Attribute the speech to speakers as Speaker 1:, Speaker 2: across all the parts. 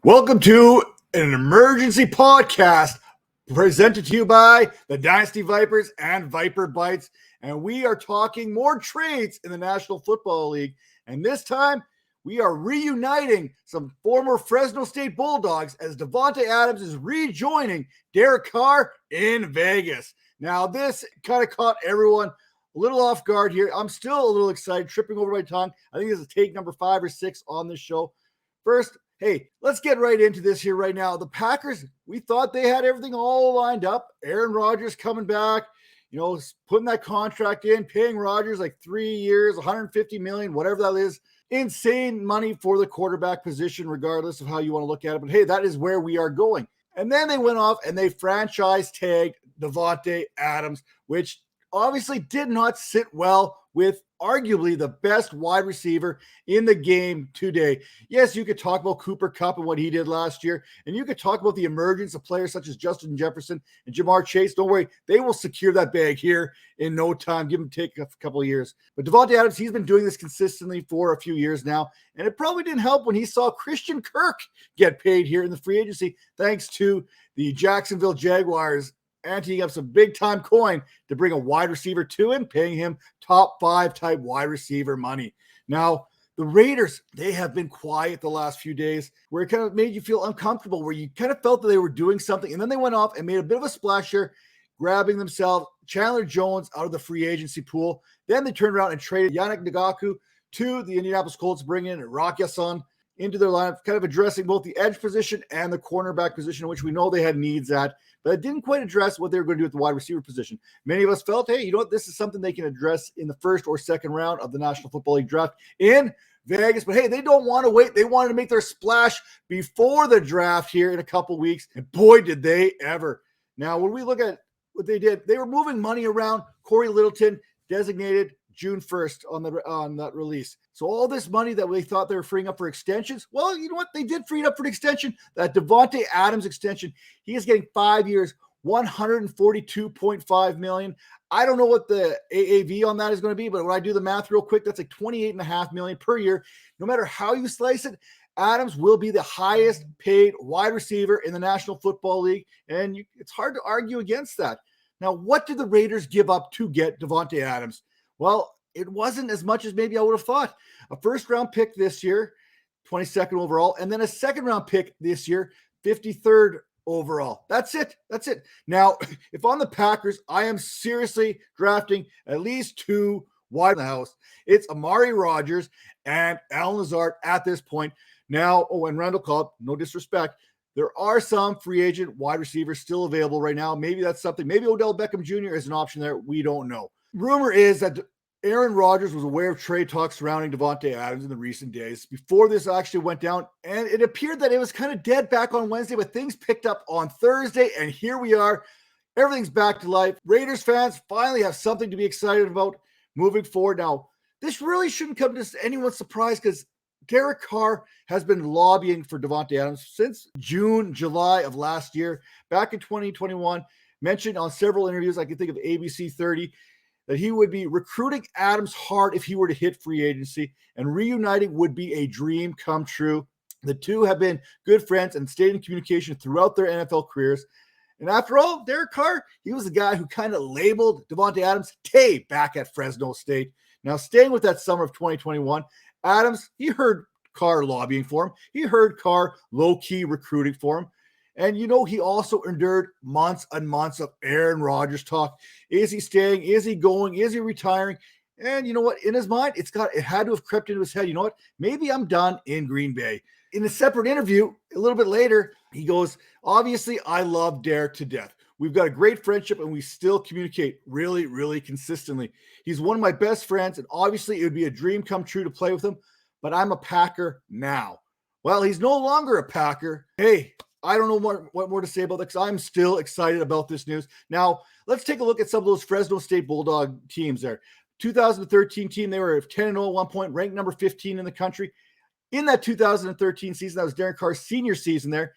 Speaker 1: Welcome to an emergency podcast presented to you by the Dynasty Vipers and Viper Bites. And we are talking more trades in the National Football League. And this time, we are reuniting some former Fresno State Bulldogs as Devante Adams is rejoining Derek Carr in Vegas. Now, this kind of caught everyone a little off guard here. I'm still a little excited, tripping over my tongue. I think this is take number 5 or 6 on this show. First, hey, let's get right into this here right now. The Packers, we thought they had everything all lined up. Aaron Rodgers coming back, putting that contract in, paying Rodgers like 3 years, $150 million, whatever that is. Insane money for the quarterback position, regardless of how you want to look at it. But hey, that is where we are going. And then they went off and they franchise tagged Devante Adams, which obviously did not sit well with arguably the best wide receiver in the game today. Yes, you could talk about Cooper Kupp and what he did last year, and you could talk about the emergence of players such as Justin Jefferson and Jamar Chase. Don't worry, they will secure that bag here in no time. Give them take a couple of years. But Devante Adams, he's been doing this consistently for a few years now, and it probably didn't help when he saw Christian Kirk get paid here in the free agency, thanks to the Jacksonville Jaguars anteing up some big-time coin to bring a wide receiver to him, paying him top 5 type wide receiver money. Now, the Raiders, they have been quiet the last few days, where it kind of made you feel uncomfortable, where you kind of felt that they were doing something, and then they went off and made a bit of a splash here, grabbing themselves Chandler Jones out of the free agency pool. Then they turned around and traded Yannick Ngakoue to the Indianapolis Colts, bringing in Rock Ya-Sin into their lineup, kind of addressing both the edge position and the cornerback position, which we know they had needs at, but it didn't quite address what they were going to do with the wide receiver position. Many of us felt, hey, you know what? This is something they can address in the first or second round of the National Football League draft in Vegas. But hey, they don't want to wait. They wanted to make their splash before the draft here in a couple weeks. And boy, did they ever. Now, when we look at what they did, they were moving money around. Corey Littleton designated June 1st on that release. So all this money that we thought they were freeing up for extensions, well, you know what? They did free it up for an extension. That Devante Adams extension, he is getting 5 years, $142.5 million. I don't know what the AAV on that is going to be, but when I do the math real quick, that's like $28.5 million per year. No matter how you slice it, Adams will be the highest paid wide receiver in the National Football League, and it's hard to argue against that. Now, what did the Raiders give up to get Devante Adams? Well, it wasn't as much as maybe I would have thought. A first-round pick this year, 22nd overall, and then a second-round pick this year, 53rd overall. That's it. Now, if on the Packers, I am seriously drafting at least 2 wide in the house. It's Amari Rodgers and Allen Lazard at this point. Now, and Randall Cobb, no disrespect, there are some free agent wide receivers still available right now. Maybe that's something. Maybe Odell Beckham Jr. is an option there. We don't know. Rumor is that Aaron Rodgers was aware of trade talks surrounding Devante Adams in the recent days before this actually went down, and it appeared that it was kind of dead back on Wednesday, but things picked up on Thursday, and here we are. Everything's back to life. Raiders fans finally have something to be excited about moving forward. Now, this really shouldn't come to anyone's surprise because Derek Carr has been lobbying for Devante Adams since June, July of last year. Back in 2021, mentioned on several interviews, I can think of ABC 30, that he would be recruiting Adams hard if he were to hit free agency, and reuniting would be a dream come true. The two have been good friends and stayed in communication throughout their NFL careers. And after all, Derek Carr, he was the guy who kind of labeled Devante Adams Tay back at Fresno State. Now, staying with that summer of 2021, Adams, he heard Carr lobbying for him. He heard Carr low-key recruiting for him. And, he also endured months and months of Aaron Rodgers talk. Is he staying? Is he going? Is he retiring? And you know what? In his mind, it had to have crept into his head. You know what? Maybe I'm done in Green Bay. In a separate interview, a little bit later, he goes, obviously, I love Derek to death. We've got a great friendship, and we still communicate really, really consistently. He's one of my best friends, and obviously, it would be a dream come true to play with him, but I'm a Packer now. Well, he's no longer a Packer. Hey, I don't know what more to say about that because I'm still excited about this news. Now, let's take a look at some of those Fresno State Bulldog teams there. 2013 team, they were 10-0 at one point, ranked number 15 in the country. In that 2013 season, that was Derek Carr's senior season there,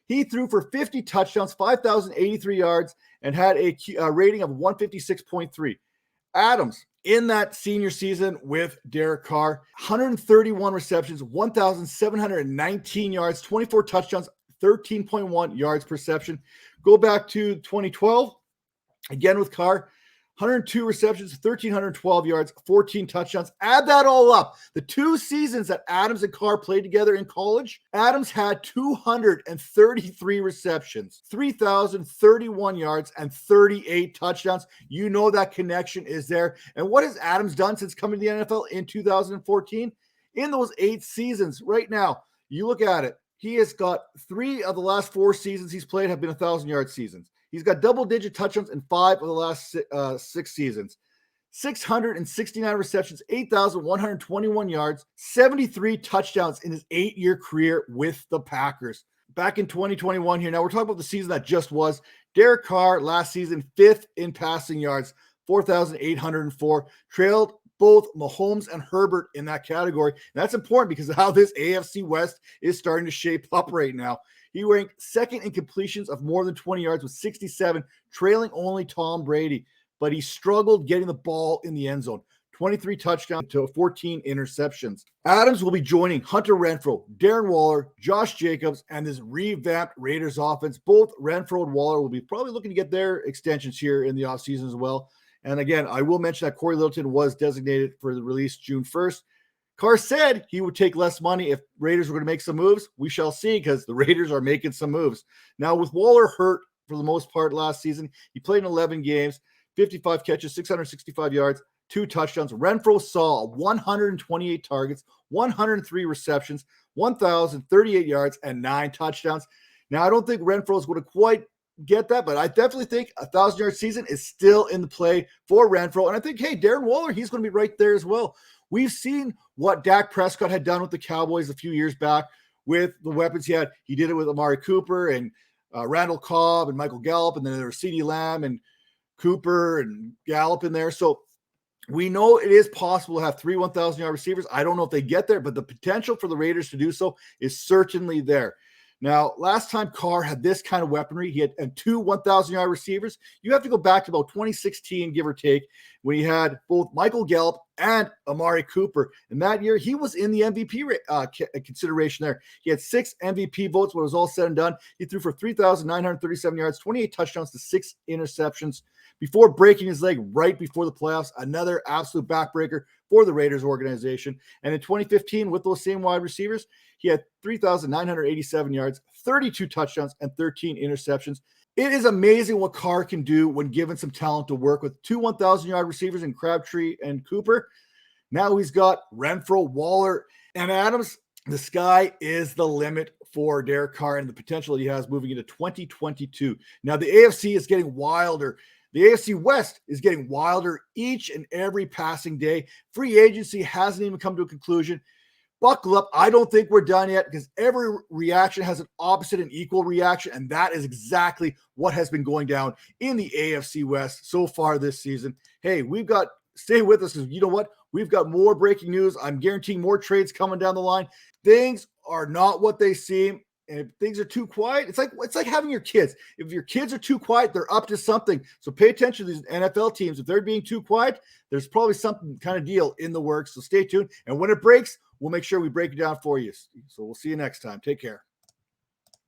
Speaker 1: he threw for 50 touchdowns, 5,083 yards, and had a rating of 156.3. Adams, in that senior season with Derek Carr. 131 receptions, 1,719 yards, 24 touchdowns, 13.1 yards per reception. Go back to 2012, again with Carr. 102 receptions, 1,312 yards, 14 touchdowns. Add that all up. The 2 seasons that Adams and Carr played together in college, Adams had 233 receptions, 3,031 yards, and 38 touchdowns. You know that connection is there. And what has Adams done since coming to the NFL in 2014? In those 8 seasons, right now, you look at it, he has got 3 of the last 4 seasons he's played have been 1,000-yard seasons. He's got double-digit touchdowns in 5 of the last 6 seasons. 669 receptions, 8,121 yards, 73 touchdowns in his 8-year career with the Packers. Back in 2021 here. Now we're talking about the season that just was. Derek Carr last season, 5th in passing yards, 4,804. Trailed both Mahomes and Herbert in that category. And that's important because of how this AFC West is starting to shape up right now. He ranked 2nd in completions of more than 20 yards with 67, trailing only Tom Brady. But he struggled getting the ball in the end zone. 23 touchdowns to 14 interceptions. Adams will be joining Hunter Renfrow, Darren Waller, Josh Jacobs, and this revamped Raiders offense. Both Renfrow and Waller will be probably looking to get their extensions here in the offseason as well. And again, I will mention that Corey Littleton was designated for the release June 1st. Carr said he would take less money if Raiders were going to make some moves. We shall see because the Raiders are making some moves. Now, with Waller hurt for the most part last season, he played in 11 games, 55 catches, 665 yards, 2 touchdowns. Renfrow saw 128 targets, 103 receptions, 1,038 yards, and 9 touchdowns. Now, I don't think Renfrow is going to quite get that, but I definitely think a 1,000-yard season is still in the play for Renfrow. And I think, hey, Darren Waller, he's going to be right there as well. We've seen what Dak Prescott had done with the Cowboys a few years back with the weapons he had. He did it with Amari Cooper and Randall Cobb and Michael Gallup, and then there was CeeDee Lamb and Cooper and Gallup in there. So we know it is possible to have 3 1,000-yard receivers. I don't know if they get there, but the potential for the Raiders to do so is certainly there. Now, last time Carr had this kind of weaponry, he had 2 1,000-yard receivers. You have to go back to about 2016, give or take, when he had both Michael Gallup and Amari Cooper. And that year, he was in the MVP consideration there. He had 6 MVP votes when it was all said and done. He threw for 3,937 yards, 28 touchdowns to 6 interceptions before breaking his leg right before the playoffs. Another absolute backbreaker for the Raiders organization. And in 2015, with those same wide receivers, he had 3,987 yards, 32 touchdowns, and 13 interceptions. It is amazing what Carr can do when given some talent to work with. 2 1,000-yard receivers in Crabtree and Cooper. Now he's got Renfrow, Waller, and Adams. The sky is the limit for Derek Carr and the potential that he has moving into 2022. Now the AFC is getting wilder. The AFC West is getting wilder each and every passing day. Free agency hasn't even come to a conclusion. Buckle up. I don't think we're done yet because every reaction has an opposite and equal reaction, and that is exactly what has been going down in the AFC West so far this season. Hey, stay with us because you know what? We've got more breaking news. I'm guaranteeing more trades coming down the line. Things are not what they seem. And if things are too quiet, it's like having your kids. If your kids are too quiet, they're up to something. So pay attention to these NFL teams. If they're being too quiet, there's probably something kind of deal in the works. So stay tuned. And when it breaks, we'll make sure we break it down for you. So we'll see you next time. Take care.